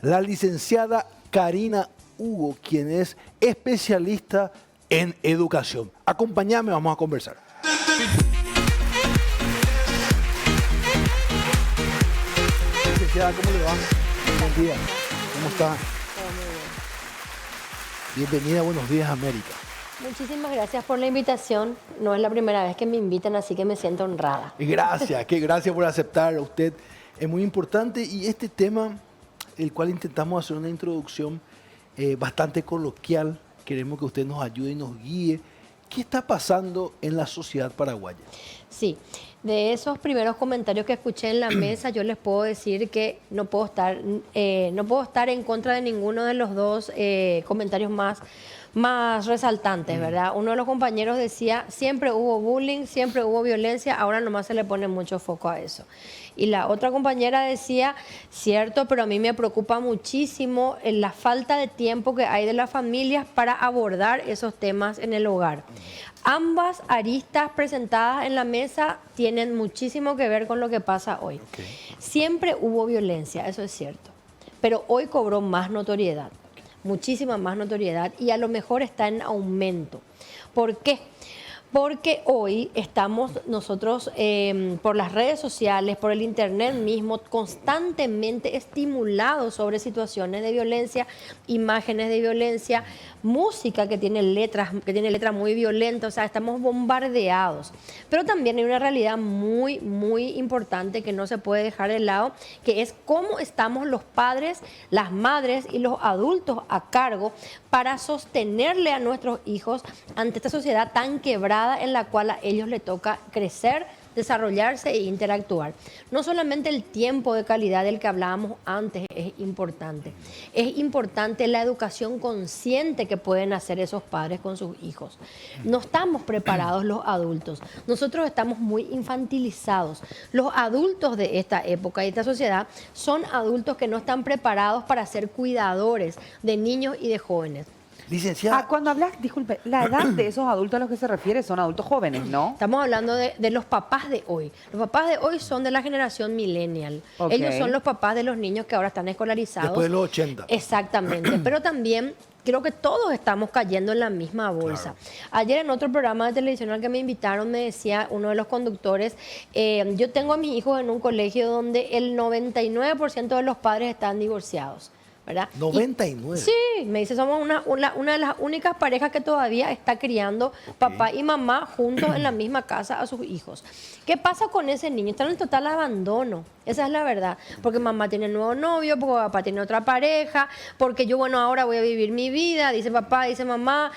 la licenciada Karina Hugo, quien es especialista en educación. Acompáñame, vamos a conversar. Licenciada, ¿cómo le va? Buen día. ¿Cómo está? Bienvenida a Buenos Días, América. Muchísimas gracias por la invitación. No es la primera vez que me invitan, así que me siento honrada. Gracias, gracias por aceptar a usted. Es muy importante y este tema, el cual intentamos hacer una introducción bastante coloquial, queremos que usted nos ayude y nos guíe. ¿Qué está pasando en la sociedad paraguaya? Sí, de esos primeros comentarios que escuché en la mesa, yo les puedo decir que no puedo estar en contra de ninguno de los dos comentarios más resaltantes, ¿verdad? Uno de los compañeros decía, siempre hubo bullying, siempre hubo violencia, ahora nomás se le pone mucho foco a eso. Y la otra compañera decía, cierto, pero a mí me preocupa muchísimo la falta de tiempo que hay de las familias para abordar esos temas en el hogar. Ambas aristas presentadas en la mesa tienen muchísimo que ver con lo que pasa hoy. Okay. Siempre hubo violencia, eso es cierto, pero hoy cobró más notoriedad. Muchísima más notoriedad y a lo mejor está en aumento. ¿Por qué? Porque hoy estamos nosotros por las redes sociales, por el internet mismo, constantemente estimulados sobre situaciones de violencia, imágenes de violencia, música que tiene letras muy violentas, o sea, estamos bombardeados. Pero también hay una realidad muy, muy importante que no se puede dejar de lado, que es cómo estamos los padres, las madres y los adultos a cargo para sostenerle a nuestros hijos ante esta sociedad tan quebrada en la cual a ellos les toca crecer, desarrollarse e interactuar. No solamente el tiempo de calidad del que hablábamos antes es importante la educación consciente que pueden hacer esos padres con sus hijos. No estamos preparados los adultos, nosotros estamos muy infantilizados. Los adultos de esta época y de esta sociedad son adultos que no están preparados para ser cuidadores de niños y de jóvenes. Licenciada. Cuando hablas, disculpe, la edad de esos adultos a los que se refiere son adultos jóvenes, ¿no? Estamos hablando de los papás de hoy. Los papás de hoy son de la generación millennial. Okay. Ellos son los papás de los niños que ahora están escolarizados. Después de los 80. Exactamente. Pero también creo que todos estamos cayendo en la misma bolsa. Claro. Ayer en otro programa de televisión al que me invitaron me decía uno de los conductores, yo tengo a mis hijos en un colegio donde el 99% de los padres están divorciados, ¿verdad? 99. Sí, me dice, somos una de las únicas parejas que todavía está criando papá y mamá juntos en la misma casa a sus hijos. ¿Qué pasa con ese niño? Está en el total abandono, esa es la verdad, porque mamá tiene un nuevo novio, porque papá tiene otra pareja, porque yo, bueno, ahora voy a vivir mi vida, dice papá, dice mamá,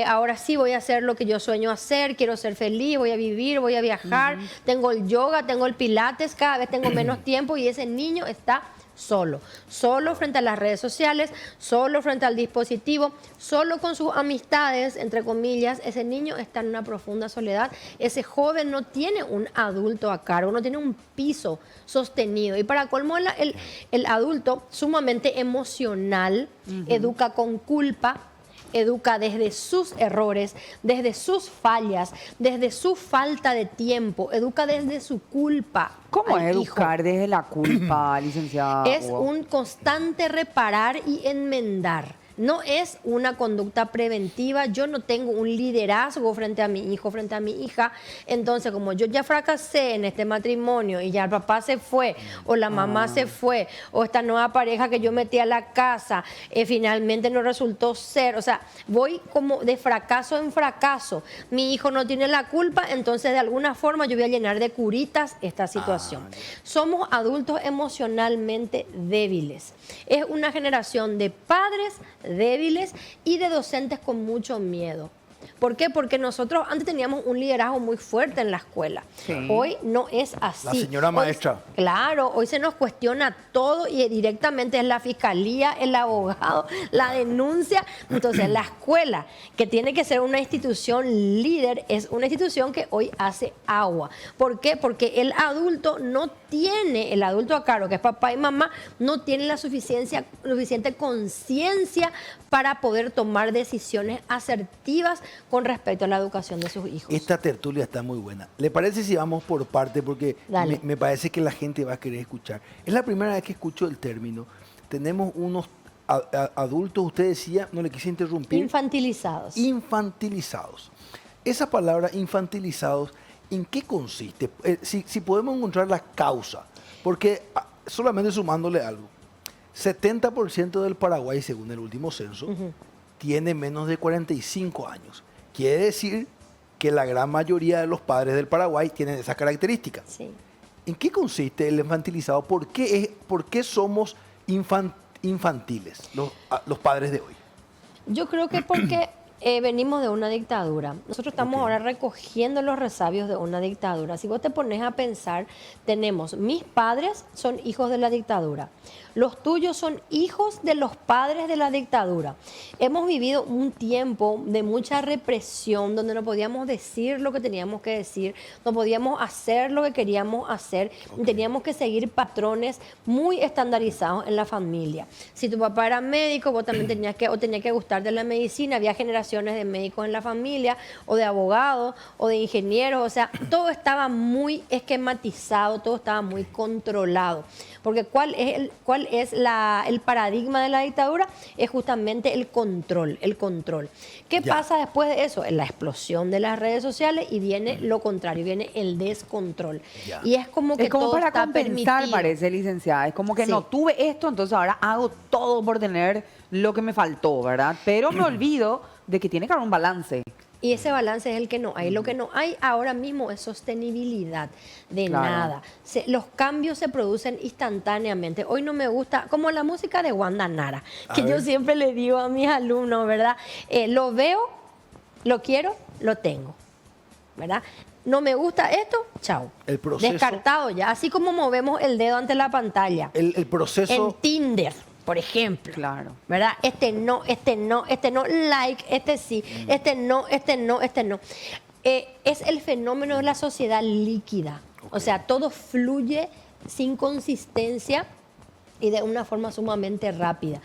ahora sí voy a hacer lo que yo sueño hacer, quiero ser feliz, voy a vivir, voy a viajar, tengo el yoga, tengo el pilates, cada vez tengo menos tiempo y ese niño está solo frente a las redes sociales, solo frente al dispositivo, solo con sus amistades, entre comillas. Ese niño está en una profunda soledad, ese joven no tiene un adulto a cargo, no tiene un piso sostenido y para colmo el adulto sumamente emocional, educa con culpa, educa desde sus errores, desde sus fallas, desde su falta de tiempo, educa desde su culpa. ¿Cómo es educar desde la culpa, licenciada? Es un constante reparar y enmendar. No es una conducta preventiva, yo no tengo un liderazgo frente a mi hijo, frente a mi hija, entonces como yo ya fracasé en este matrimonio y ya el papá se fue, o la mamá se fue, o esta nueva pareja que yo metí a la casa, finalmente no resultó ser, o sea, voy como de fracaso en fracaso, mi hijo no tiene la culpa, entonces de alguna forma yo voy a llenar de curitas esta situación. Somos adultos emocionalmente débiles, es una generación de padres débiles y de docentes con mucho miedo. ¿Por qué? Porque nosotros antes teníamos un liderazgo muy fuerte en la escuela. Sí. Hoy no es así. La señora maestra. Hoy, claro, hoy se nos cuestiona todo y directamente es la fiscalía, el abogado, la denuncia. Entonces, la escuela, que tiene que ser una institución líder, es una institución que hoy hace agua. ¿Por qué? Porque el adulto el adulto a cargo, que es papá y mamá, no tiene la suficiente conciencia para poder tomar decisiones asertivas con respecto a la educación de sus hijos. Esta tertulia está muy buena. ¿Le parece si vamos por parte? Porque me parece que la gente va a querer escuchar. Es la primera vez que escucho el término tenemos unos adultos, usted decía, no le quise interrumpir. Infantilizados. Infantilizados. Esa palabra infantilizados, ¿en qué consiste? Si podemos encontrar la causa, porque solamente sumándole algo, 70% del Paraguay, según el último censo, tiene menos de 45 años. Quiere decir que la gran mayoría de los padres del Paraguay tienen esa característica. Sí. ¿En qué consiste el infantilizado? ¿Por qué somos infantiles los padres de hoy? Yo creo que porque venimos de una dictadura. Nosotros estamos ahora recogiendo los resabios de una dictadura. Si vos te pones a pensar, tenemos, mis padres son hijos de la dictadura. Los tuyos son hijos de los padres de la dictadura. Hemos vivido un tiempo de mucha represión, donde no podíamos decir lo que teníamos que decir, no podíamos hacer lo que queríamos hacer, teníamos que seguir patrones muy estandarizados en la familia. Si tu papá era médico, vos también tenías que gustar de la medicina. Había generaciones de médicos en la familia, o de abogados, o de ingenieros. O sea, todo estaba muy esquematizado, todo estaba muy controlado. Porque ¿cuál es el paradigma de la dictadura? Es justamente el control, el control. ¿Qué pasa después de eso? La explosión de las redes sociales, y viene lo contrario, viene el descontrol. Y es como que todo para está compensar, permitido. parece, licenciada. Es como que Sí. no tuve esto, entonces ahora hago todo por tener lo que me faltó, ¿verdad? Pero me olvido de que tiene que haber un balance. Y ese balance es el que no hay. Lo que no hay ahora mismo es sostenibilidad de Claro. nada. Los cambios se producen instantáneamente. Hoy no me gusta, como la música de Wanda Nara, que yo siempre le digo a mis alumnos, ¿verdad? Lo veo, lo quiero, lo tengo, ¿verdad? No me gusta esto, chao. El proceso. Descartado ya. Así como movemos el dedo ante la pantalla. El proceso. En Tinder, por ejemplo. Claro. ¿Verdad? Este no, like, este sí, este no. Es el fenómeno de la sociedad líquida. O sea, todo fluye sin consistencia y de una forma sumamente rápida.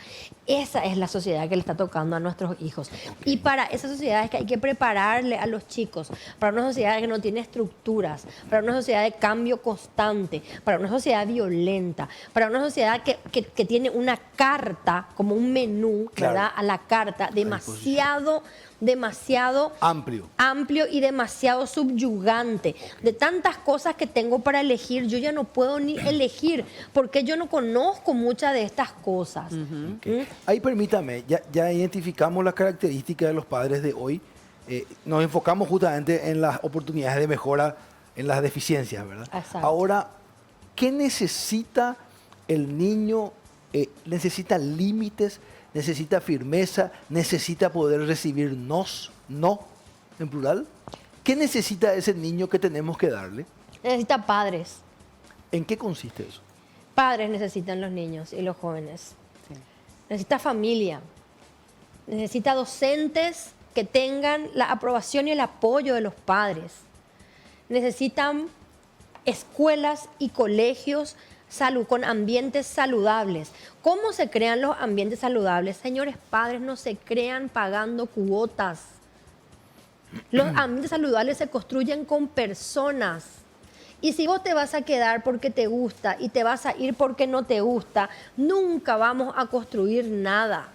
Esa es la sociedad que le está tocando a nuestros hijos. Y para esa sociedad es que hay que prepararle a los chicos, para una sociedad que no tiene estructuras, para una sociedad de cambio constante, para una sociedad violenta, para una sociedad que tiene una carta, como un menú, Claro. ¿verdad? A la carta, demasiado amplio y demasiado subyugante. De tantas cosas que tengo para elegir, yo ya no puedo ni elegir, porque yo no conozco muchas de estas cosas. Ok. Ahí permítame, ya identificamos las características de los padres de hoy. Nos enfocamos justamente en las oportunidades de mejora, en las deficiencias, ¿verdad? Exacto. Ahora, ¿qué necesita el niño? ¿Necesita límites? ¿Necesita firmeza? ¿Necesita poder recibir no, en plural? ¿Qué necesita ese niño que tenemos que darle? Necesita padres. ¿En qué consiste eso? Padres necesitan los niños y los jóvenes. Necesita familia. Necesita docentes que tengan la aprobación y el apoyo de los padres. Necesitan escuelas y colegios con ambientes saludables. ¿Cómo se crean los ambientes saludables? Señores padres, no se crean pagando cuotas. Los ambientes saludables se construyen con personas. Y si vos te vas a quedar porque te gusta y te vas a ir porque no te gusta, nunca vamos a construir nada.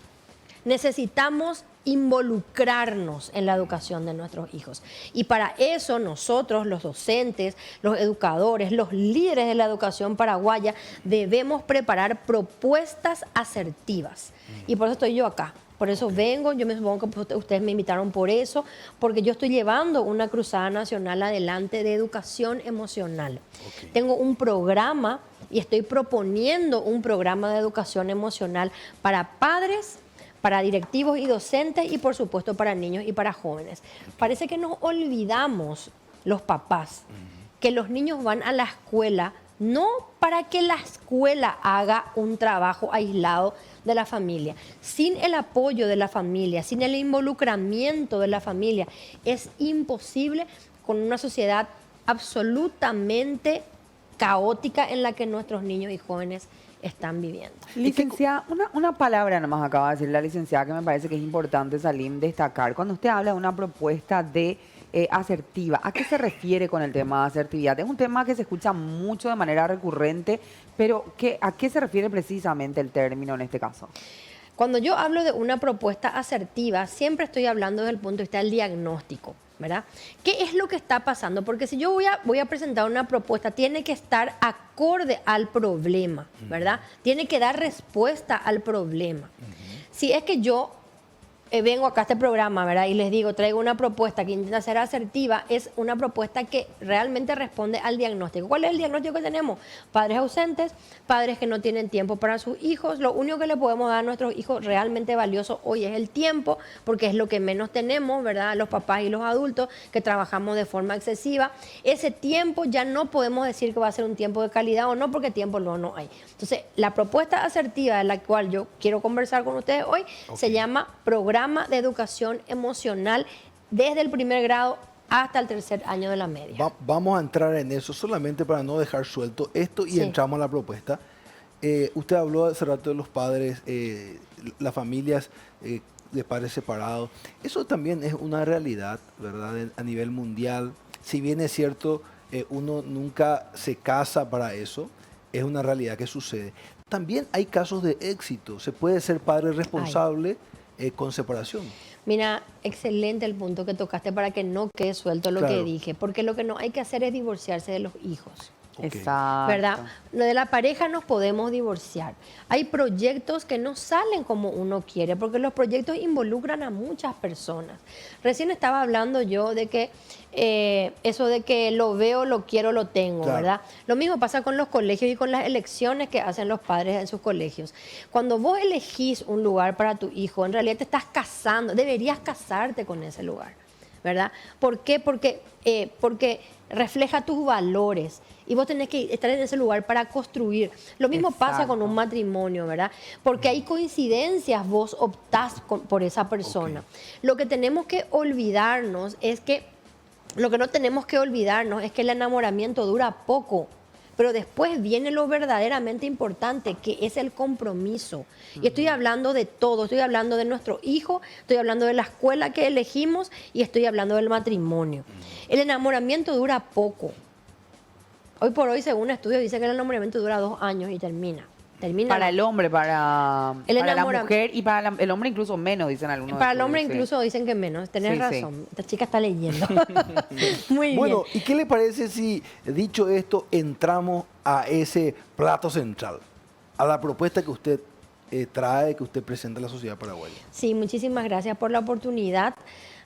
Necesitamos involucrarnos en la educación de nuestros hijos. Y para eso nosotros, los docentes, los educadores, los líderes de la educación paraguaya, debemos preparar propuestas asertivas. Y por eso estoy yo acá. Por eso vengo, yo me supongo que ustedes me invitaron por eso, porque yo estoy llevando una cruzada nacional adelante de educación emocional. Tengo un programa y estoy proponiendo un programa de educación emocional para padres, para directivos y docentes y por supuesto para niños y para jóvenes. Parece que nos olvidamos, los papás, que los niños van a la escuela no para que la escuela haga un trabajo aislado de la familia. Sin el apoyo de la familia, sin el involucramiento de la familia, es imposible con una sociedad absolutamente caótica en la que nuestros niños y jóvenes están viviendo. Licenciada, una palabra nomás acaba de decir la licenciada que me parece que es importante, Salim, destacar. Cuando usted habla de una propuesta de asertiva. ¿A qué se refiere con el tema de asertividad? Es un tema que se escucha mucho de manera recurrente, pero ¿a qué se refiere precisamente el término en este caso? Cuando yo hablo de una propuesta asertiva, siempre estoy hablando desde el punto de vista del diagnóstico, ¿verdad? ¿Qué es lo que está pasando? Porque si yo voy a presentar una propuesta, tiene que estar acorde al problema, ¿verdad? Tiene que dar respuesta al problema. Si es que yo vengo acá a este programa, ¿verdad? Y les digo, traigo una propuesta que intenta ser asertiva, es una propuesta que realmente responde al diagnóstico. ¿Cuál es el diagnóstico que tenemos? Padres ausentes, padres que no tienen tiempo para sus hijos. Lo único que le podemos dar a nuestros hijos realmente valioso hoy es el tiempo, porque es lo que menos tenemos, ¿verdad? Los papás y los adultos que trabajamos de forma excesiva. Ese tiempo ya no podemos decir que va a ser un tiempo de calidad o no, porque tiempo no hay. Entonces, la propuesta asertiva de la cual yo quiero conversar con ustedes hoy se llama Programa de Educación Emocional desde el primer grado hasta el tercer año de la media. Vamos a entrar en eso solamente para no dejar suelto esto y entramos a la propuesta. Usted habló hace rato de los padres, las familias de padres separados. Eso también es una realidad, ¿verdad? A nivel mundial. Si bien es cierto, uno nunca se casa para eso, es una realidad que sucede. También hay casos de éxito. Se puede ser padre responsable con separación. Mira, excelente el punto que tocaste para que no quede suelto lo que dije, porque lo que no hay que hacer es divorciarse de los hijos. Exacto. ¿Verdad? Lo de la pareja nos podemos divorciar. Hay proyectos que no salen como uno quiere, porque los proyectos involucran a muchas personas. Recién estaba hablando yo de que eso de que lo veo, lo quiero, lo tengo, ¿verdad? Lo mismo pasa con los colegios y con las elecciones que hacen los padres en sus colegios. Cuando vos elegís un lugar para tu hijo, en realidad te estás casando, deberías casarte con ese lugar, ¿verdad? ¿Por qué? Porque refleja tus valores y vos tenés que estar en ese lugar para construir. Lo mismo pasa con un matrimonio, ¿verdad? Porque hay coincidencias, vos optás por esa persona. Lo que tenemos que olvidarnos es que, lo que no tenemos que olvidarnos es que el enamoramiento dura poco, pero después viene lo verdaderamente importante, que es el compromiso. Y estoy hablando de todo, estoy hablando de nuestro hijo, estoy hablando de la escuela que elegimos y estoy hablando del matrimonio. El enamoramiento dura poco. Hoy por hoy, según estudios, dice que el enamoramiento dura 2 años y termina. Para el hombre, para la mujer y para el hombre incluso menos, dicen algunos. Para el hombre incluso dicen que menos. Tenés razón. Esta chica está leyendo. Muy bien. Bueno, ¿y qué le parece si, dicho esto, entramos a ese plato central, a la propuesta que usted trae, que usted presenta a la sociedad paraguaya? Sí, muchísimas gracias por la oportunidad.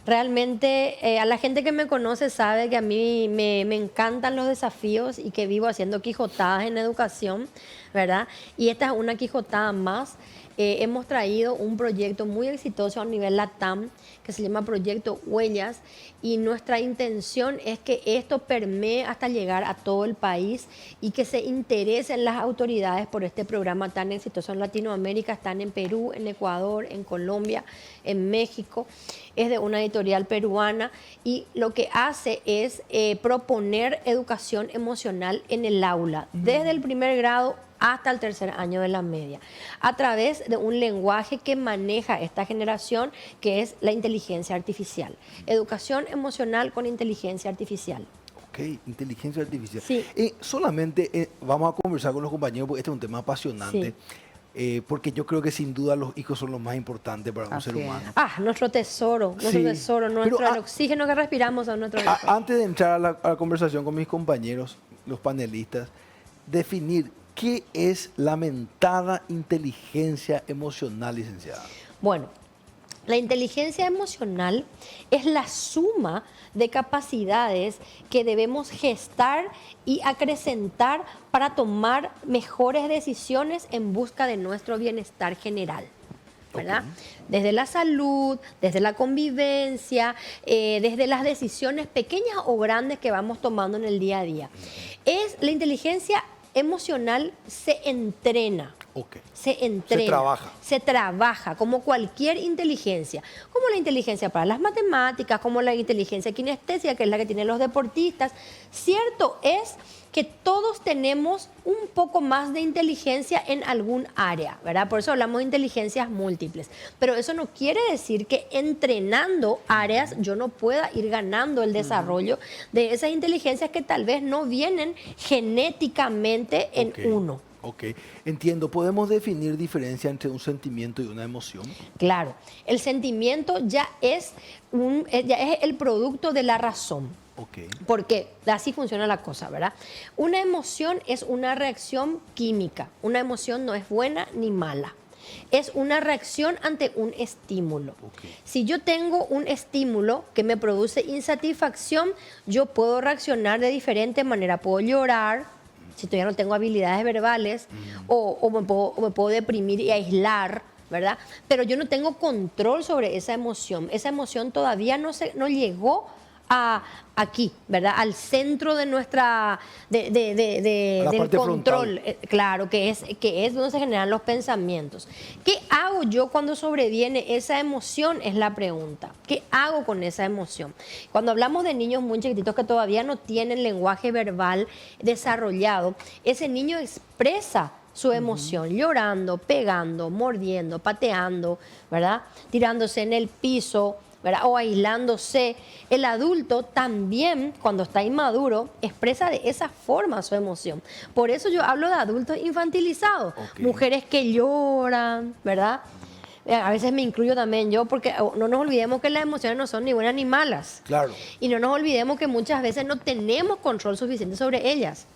Realmente a la gente que me conoce sabe que a mí me encantan los desafíos y que vivo haciendo quijotadas en educación, ¿verdad? Y esta es una quijotada más. Hemos traído un proyecto muy exitoso a nivel LATAM que se llama Proyecto Huellas y nuestra intención es que esto permee hasta llegar a todo el país y que se interesen las autoridades por este programa tan exitoso en Latinoamérica. Están en Perú, en Ecuador, en Colombia, en México. Es de una editorial peruana y lo que hace es proponer educación emocional en el aula, desde el primer grado hasta el tercer año de la media, a través de un lenguaje que maneja esta generación, que es la inteligencia artificial. Educación emocional con inteligencia artificial. Ok, inteligencia artificial. Sí. Solamente vamos a conversar con los compañeros porque este es un tema apasionante. Sí. Porque yo creo que sin duda los hijos son los más importantes para un ser humano. Nuestro tesoro, el oxígeno que respiramos a nuestro hijo. Antes de entrar a la conversación con mis compañeros, los panelistas, definir qué es la mentada inteligencia emocional, licenciada. Bueno, la inteligencia emocional es la suma de capacidades que debemos gestar y acrecentar para tomar mejores decisiones en busca de nuestro bienestar general, ¿verdad? Desde la salud, desde la convivencia, desde las decisiones pequeñas o grandes que vamos tomando en el día a día. La inteligencia emocional se entrena. Ok. Se entrena, trabaja. se trabaja como cualquier inteligencia, como la inteligencia para las matemáticas, como la inteligencia kinestésica, que es la que tienen los deportistas. Cierto es que todos tenemos un poco más de inteligencia en algún área, ¿verdad? Por eso hablamos de inteligencias múltiples. Pero eso no quiere decir que entrenando áreas yo no pueda ir ganando el desarrollo de esas inteligencias que tal vez no vienen genéticamente en Ok, uno. Ok, entiendo. ¿Podemos definir diferencia entre un sentimiento y una emoción? Claro, el sentimiento ya es el producto de la razón. Ok, Porque así funciona la cosa, ¿verdad? Una emoción es una reacción química. Una emoción no es buena ni mala. Es una reacción ante un estímulo. Ok. Si yo tengo un estímulo que me produce insatisfacción, yo puedo reaccionar de diferente manera. Puedo llorar, si todavía no tengo habilidades verbales, o me puedo deprimir y aislar, ¿verdad? Pero yo no tengo control sobre esa emoción. Esa emoción todavía no llegó aquí, ¿verdad? Al centro de nuestra, A la del parte control, frontal. claro, que es donde se generan los pensamientos. ¿Qué hago yo cuando sobreviene esa emoción? Es la pregunta. ¿Qué hago con esa emoción? Cuando hablamos de niños muy chiquititos que todavía no tienen lenguaje verbal desarrollado, ese niño expresa su emoción, llorando, pegando, mordiendo, pateando, ¿verdad? Tirándose en el piso, ¿verdad? O aislándose. El adulto también, cuando está inmaduro, expresa de esa forma su emoción. Por eso yo hablo de adultos infantilizados, Ok. mujeres que lloran, ¿verdad? A veces me incluyo también yo, porque no nos olvidemos que las emociones no son ni buenas ni malas. Claro. Y no nos olvidemos que muchas veces no tenemos control suficiente sobre ellas.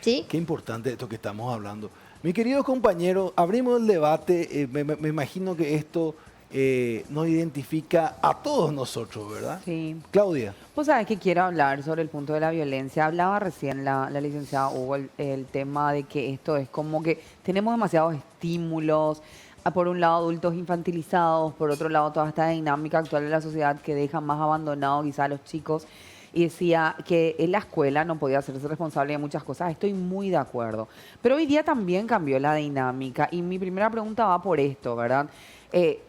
¿Sí? Qué importante esto que estamos hablando. Mi querido compañero, abrimos el debate. Me imagino que esto nos identifica a todos nosotros, ¿verdad? Sí. Claudia. Pues sabes que quiero hablar sobre el punto de la violencia. Hablaba recién la licenciada Hugo el tema de que esto es como que tenemos demasiados estímulos. Por un lado adultos infantilizados, por otro lado toda esta dinámica actual de la sociedad que deja más abandonados quizá a los chicos. Y decía que en la escuela no podía hacerse responsable de muchas cosas. Estoy muy de acuerdo. Pero hoy día también cambió la dinámica. Y mi primera pregunta va por esto, ¿verdad?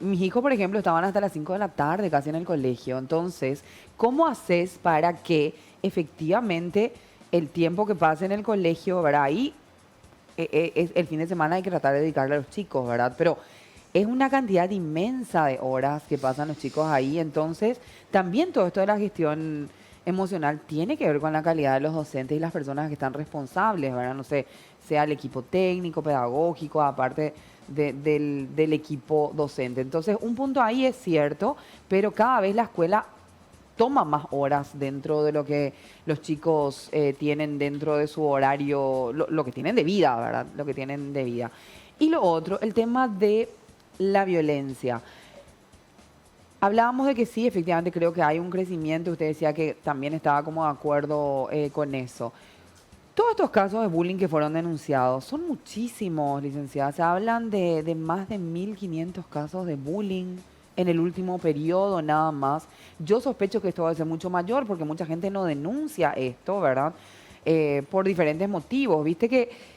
Mis hijos, por ejemplo, estaban hasta las 5 de la tarde casi en el colegio. Entonces, ¿cómo haces para que efectivamente el tiempo que pase en el colegio, ¿verdad? Ahí el fin de semana hay que tratar de dedicarle a los chicos, ¿verdad? Pero es una cantidad inmensa de horas que pasan los chicos ahí. Entonces, también todo esto de la gestión emocional tiene que ver con la calidad de los docentes y las personas que están responsables, ¿verdad? No sé, sea el equipo técnico, pedagógico, aparte del equipo docente. Entonces, un punto ahí es cierto, pero cada vez la escuela toma más horas dentro de lo que los chicos tienen dentro de su horario, lo que tienen de vida, ¿verdad? Lo que tienen de vida. Y lo otro, el tema de la violencia. Hablábamos de que sí, efectivamente creo que hay un crecimiento. Usted decía que también estaba como de acuerdo con eso. Todos estos casos de bullying que fueron denunciados son muchísimos, licenciada. Se hablan de más de 1.500 casos de bullying en el último periodo nada más. Yo sospecho que esto va a ser mucho mayor porque mucha gente no denuncia esto, ¿verdad? Por diferentes motivos. Viste que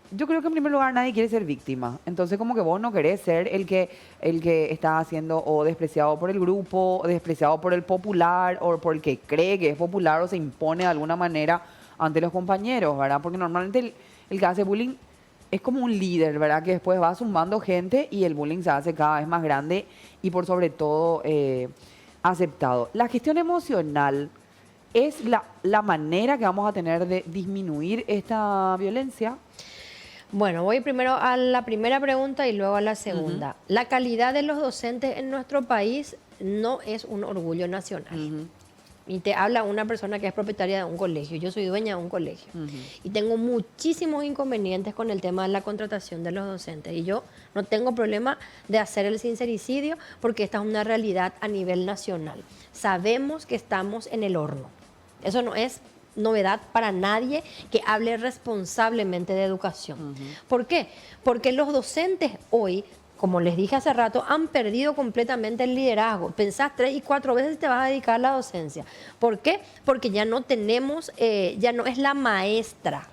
yo creo que en primer lugar nadie quiere ser víctima. Entonces como que vos no querés ser el que está siendo o despreciado por el grupo, o despreciado por el popular, o por el que cree que es popular o se impone de alguna manera ante los compañeros, ¿verdad? Porque normalmente el que hace bullying es como un líder, ¿verdad? Que después va sumando gente y el bullying se hace cada vez más grande y por sobre todo aceptado. La gestión emocional es la manera que vamos a tener de disminuir esta violencia. Bueno, voy primero a la primera pregunta y luego a la segunda. La calidad de los docentes en nuestro país no es un orgullo nacional. Y te habla una persona que es propietaria de un colegio. Yo soy dueña de un colegio. Y tengo muchísimos inconvenientes con el tema de la contratación de los docentes. Y yo no tengo problema de hacer el sincericidio porque esta es una realidad a nivel nacional. Sabemos que estamos en el horno. Eso no es novedad para nadie que hable responsablemente de educación. ¿Por qué? Porque los docentes hoy, como les dije hace rato, han perdido completamente el liderazgo. Pensás 3 y 4 veces si te vas a dedicar a la docencia. ¿Por qué? Porque ya no tenemos, ya no es la maestra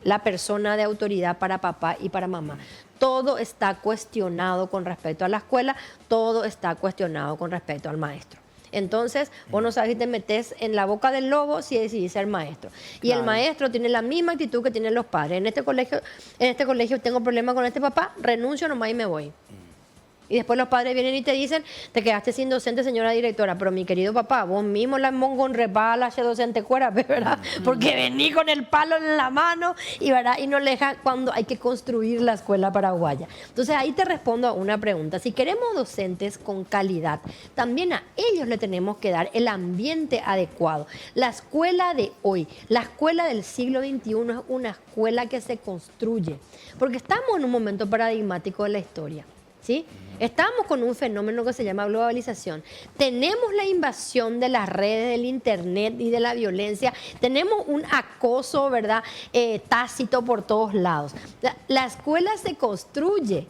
la persona de autoridad para papá y para mamá. Todo está cuestionado con respecto a la escuela, todo está cuestionado con respecto al maestro. Entonces, vos no sabes si te metes en la boca del lobo si decidís ser maestro. Y el maestro tiene la misma actitud que tienen los padres. En este colegio tengo problemas con este papá, renuncio nomás y me voy. Y después los padres vienen y te dicen, te quedaste sin docente, señora directora, pero mi querido papá, vos mismo la mongo en repala, docente cuera, ¿verdad? Porque vení con el palo en la mano y, ¿verdad? Y no le deja cuando hay que construir la escuela paraguaya. Entonces ahí te respondo a una pregunta. Si queremos docentes con calidad, también a ellos le tenemos que dar el ambiente adecuado. La escuela de hoy, la escuela del siglo XXI es una escuela que se construye, porque estamos en un momento paradigmático de la historia. ¿Sí? Estamos con un fenómeno que se llama globalización. Tenemos la invasión de las redes, del internet y de la violencia. Tenemos un acoso, ¿verdad? Tácito por todos lados. La escuela se construye.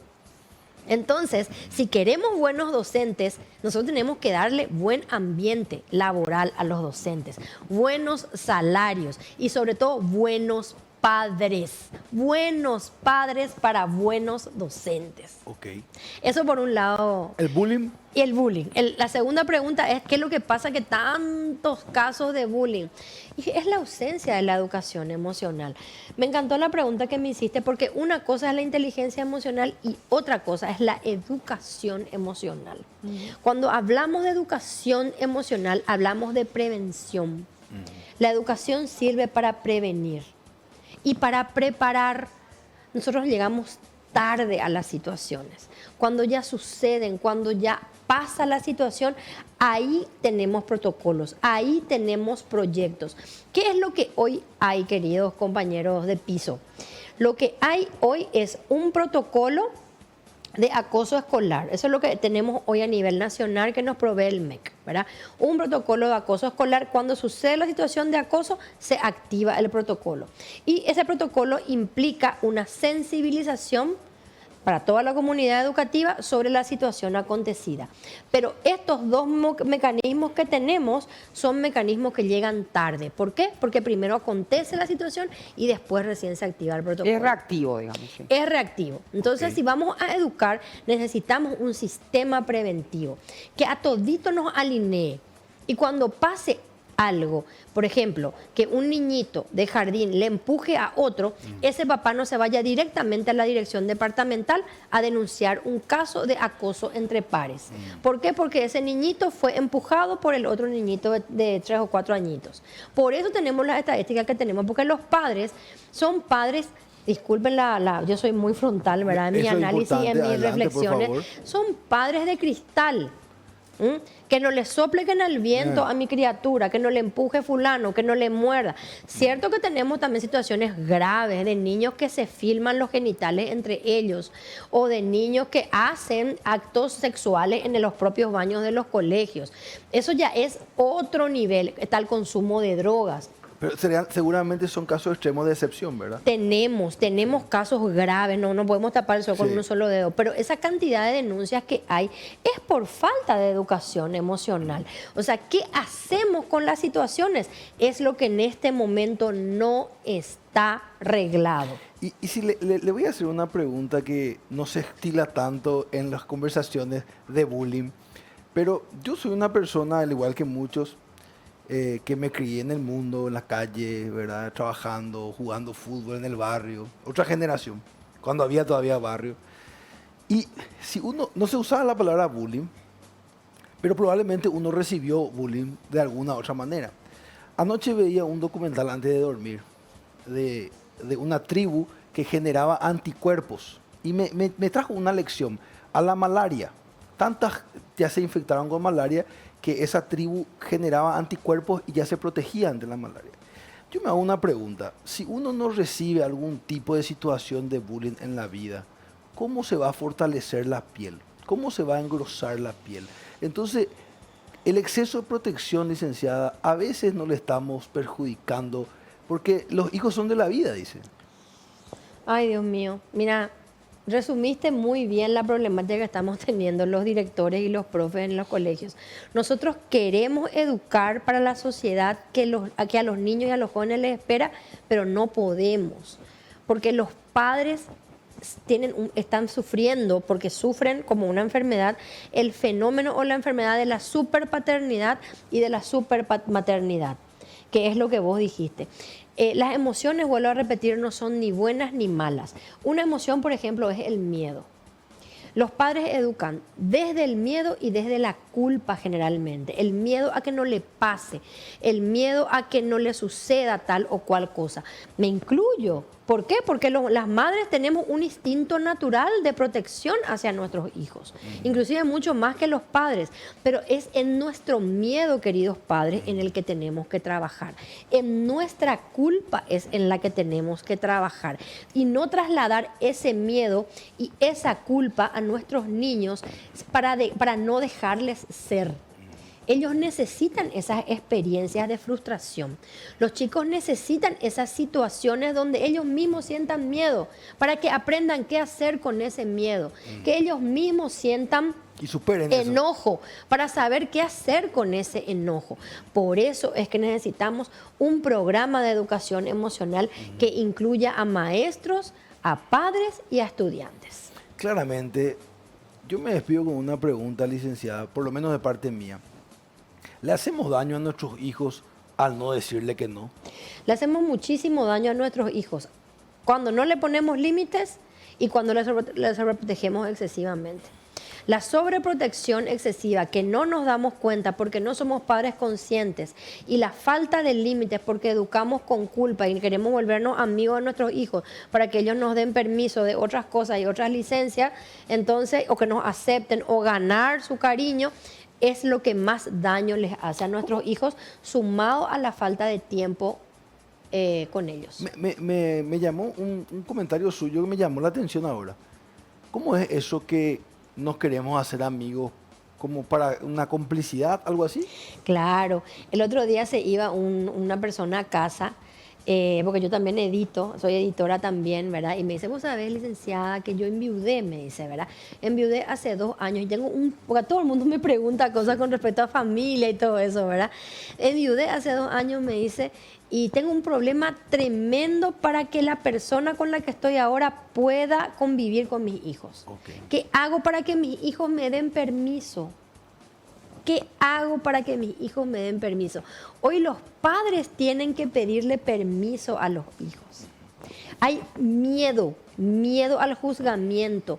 Entonces, si queremos buenos docentes, nosotros tenemos que darle buen ambiente laboral a los docentes, buenos salarios y sobre todo buenos padres para buenos docentes. Ok. Eso por un lado. ¿El bullying? Y el bullying. La segunda pregunta es, ¿qué es lo que pasa que tantos casos de bullying? Y es la ausencia de la educación emocional. Me encantó la pregunta que me hiciste porque una cosa es la inteligencia emocional y otra cosa es la educación emocional. Cuando hablamos de educación emocional, hablamos de prevención. La educación sirve para prevenir. Y para preparar, nosotros llegamos tarde a las situaciones. Cuando ya suceden, cuando ya pasa la situación, ahí tenemos protocolos, ahí tenemos proyectos. ¿Qué es lo que hoy hay, queridos compañeros de piso? Lo que hay hoy es un protocolo de acoso escolar. Eso es lo que tenemos hoy a nivel nacional que nos provee el MEC, ¿verdad? Un protocolo de acoso escolar. Cuando sucede la situación de acoso, se activa el protocolo. Y ese protocolo implica una sensibilización para toda la comunidad educativa sobre la situación acontecida. Pero estos dos mecanismos que tenemos son mecanismos que llegan tarde. ¿Por qué? Porque primero acontece la situación y después recién se activa el protocolo. Es reactivo, digamos. Sí. Es reactivo. Entonces, si vamos a educar, necesitamos un sistema preventivo que a todito nos alinee. Y cuando pase algo, por ejemplo, que un niñito de jardín le empuje a otro, ese papá no se vaya directamente a la dirección departamental a denunciar un caso de acoso entre pares. ¿Por qué? Porque ese niñito fue empujado por el otro niñito de 3 o 4 añitos. Por eso tenemos las estadísticas que tenemos, porque los padres son padres. Disculpen yo soy muy frontal, ¿verdad? En mi análisis y en mis reflexiones. Son padres de cristal. Que no le soplen el viento a mi criatura, que no le empuje fulano, que no le muerda. Cierto que tenemos también situaciones graves de niños que se filman los genitales entre ellos o de niños que hacen actos sexuales en los propios baños de los colegios. Eso ya es otro nivel, está el consumo de drogas. Pero seguramente son casos extremos de excepción, ¿verdad? Tenemos casos graves, no podemos tapar el sol con un solo dedo, pero esa cantidad de denuncias que hay es por falta de educación emocional. O sea, ¿qué hacemos con las situaciones? Es lo que en este momento no está reglado. Y si le voy a hacer una pregunta que no se estila tanto en las conversaciones de bullying, pero yo soy una persona, al igual que muchos, que me crié en el mundo, en la calle, ¿verdad? Trabajando, jugando fútbol en el barrio, otra generación, cuando había todavía barrio. Y si uno, no se usaba la palabra bullying, pero probablemente uno recibió bullying de alguna otra manera. Anoche veía un documental antes de dormir de una tribu que generaba anticuerpos y me trajo una lección a la malaria. Tantas ya se infectaron con malaria que esa tribu generaba anticuerpos y ya se protegían de la malaria. Yo me hago una pregunta. Si uno no recibe algún tipo de situación de bullying en la vida, ¿cómo se va a fortalecer la piel? ¿Cómo se va a engrosar la piel? Entonces, el exceso de protección, licenciada, a veces no le estamos perjudicando porque los hijos son de la vida, dicen. Ay, Dios mío. Mira, resumiste muy bien la problemática que estamos teniendo los directores y los profes en los colegios. Nosotros queremos educar para la sociedad que a los niños y a los jóvenes les espera, pero no podemos. porque los padres están sufriendo, porque sufren como una enfermedad, el fenómeno o la enfermedad de la superpaternidad y de la supermaternidad, que es lo que vos dijiste. Las emociones, vuelvo a repetir, no son ni buenas ni malas. Una emoción, por ejemplo, es el miedo. Los padres educan desde el miedo y desde la culpa generalmente. El miedo a que no le pase, el miedo a que no le suceda tal o cual cosa. Me incluyo. ¿Por qué? Porque las madres tenemos un instinto natural de protección hacia nuestros hijos, inclusive mucho más que los padres, pero es en nuestro miedo, queridos padres, en el que tenemos que trabajar. En nuestra culpa es en la que tenemos que trabajar y no trasladar ese miedo y esa culpa a nuestros niños para no dejarles ser. Ellos necesitan esas experiencias de frustración. Los chicos necesitan esas situaciones donde ellos mismos sientan miedo para que aprendan qué hacer con ese miedo. Que ellos mismos sientan y superen enojo para saber qué hacer con ese enojo. Por eso es que necesitamos un programa de educación emocional que incluya a maestros, a padres y a estudiantes. Claramente, yo me despido con una pregunta, licenciada, por lo menos de parte mía. ¿Le hacemos daño a nuestros hijos al no decirle que no? Le hacemos muchísimo daño a nuestros hijos cuando no le ponemos límites y cuando les sobreprotegemos excesivamente. La sobreprotección excesiva, que no nos damos cuenta porque no somos padres conscientes, y la falta de límites porque educamos con culpa y queremos volvernos amigos de nuestros hijos para que ellos nos den permiso de otras cosas y otras licencias, entonces, o que nos acepten o ganar su cariño, es lo que más daño les hace a nuestros hijos, sumado a la falta de tiempo con ellos. Me llamó un comentario suyo que me llamó la atención ahora. ¿Cómo es eso que nos queremos hacer amigos? ¿Como para una complicidad, algo así? Claro. El otro día se iba una persona a casa, porque yo también edito, soy editora también, ¿verdad? Y me dice, vos sabés, licenciada, que yo enviudé, me dice, ¿verdad? Enviudé hace 2 años y tengo porque todo el mundo me pregunta cosas con respecto a familia y todo eso, ¿verdad? Enviudé hace 2 años, me dice, y tengo un problema tremendo para que la persona con la que estoy ahora pueda convivir con mis hijos. Okay. ¿Qué hago para que mis hijos me den permiso? ¿Qué hago para que mis hijos me den permiso? Hoy los padres tienen que pedirle permiso a los hijos. Hay miedo al juzgamiento,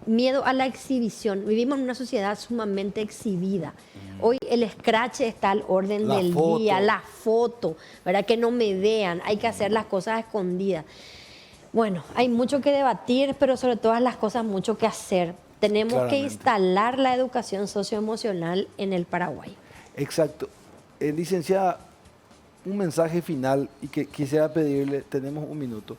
miedo a la exhibición. Vivimos en una sociedad sumamente exhibida. Hoy el escrache está al orden del día, la foto, ¿verdad? Que no me vean, hay que hacer las cosas escondidas. Bueno, hay mucho que debatir, pero sobre todas las cosas mucho que hacer. Tenemos que instalar la educación socioemocional en el Paraguay. Exacto. Licenciada, un mensaje final y que quisiera pedirle, tenemos 1 minuto,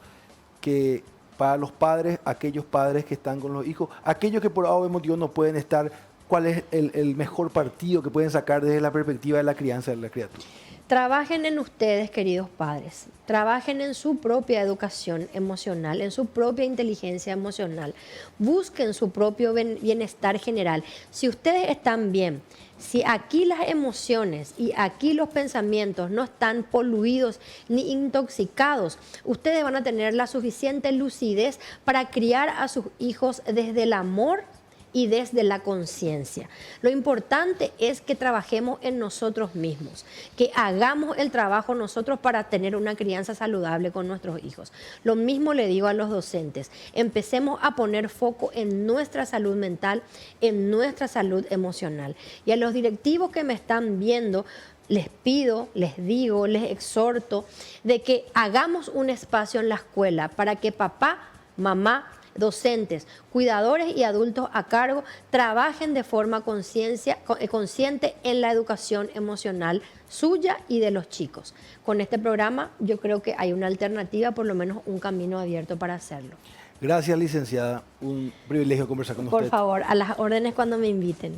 que para los padres, aquellos padres que están con los hijos, aquellos que por algún motivo no pueden estar, ¿cuál es el mejor partido que pueden sacar desde la perspectiva de la crianza de la criatura? Trabajen en ustedes, queridos padres. Trabajen en su propia educación emocional, en su propia inteligencia emocional. Busquen su propio bienestar general. Si ustedes están bien, si aquí las emociones y aquí los pensamientos no están poluidos ni intoxicados, ustedes van a tener la suficiente lucidez para criar a sus hijos desde el amor y desde la conciencia. Lo importante es que trabajemos en nosotros mismos, que hagamos el trabajo nosotros para tener una crianza saludable con nuestros hijos. Lo mismo le digo a los docentes, empecemos a poner foco en nuestra salud mental, en nuestra salud emocional. Y a los directivos que me están viendo, les pido, les digo, les exhorto de que hagamos un espacio en la escuela para que papá, mamá, docentes, cuidadores y adultos a cargo trabajen de forma consciente en la educación emocional suya y de los chicos. Con este programa yo creo que hay una alternativa, por lo menos un camino abierto para hacerlo. Gracias, licenciada. Un privilegio conversar con usted. Por favor, a las órdenes cuando me inviten.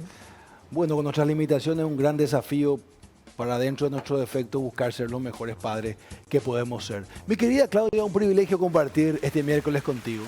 Bueno, con nuestras limitaciones es un gran desafío para dentro de nuestro defecto buscar ser los mejores padres que podemos ser. Mi querida Claudia, un privilegio compartir este miércoles contigo.